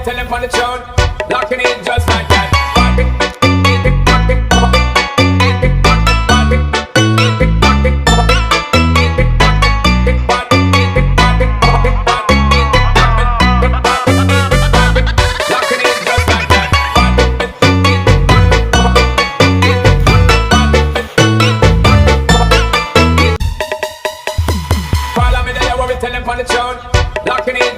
tell them on the tune. Locking it just like that. Follow me there, where we tell them on the tune. Locking it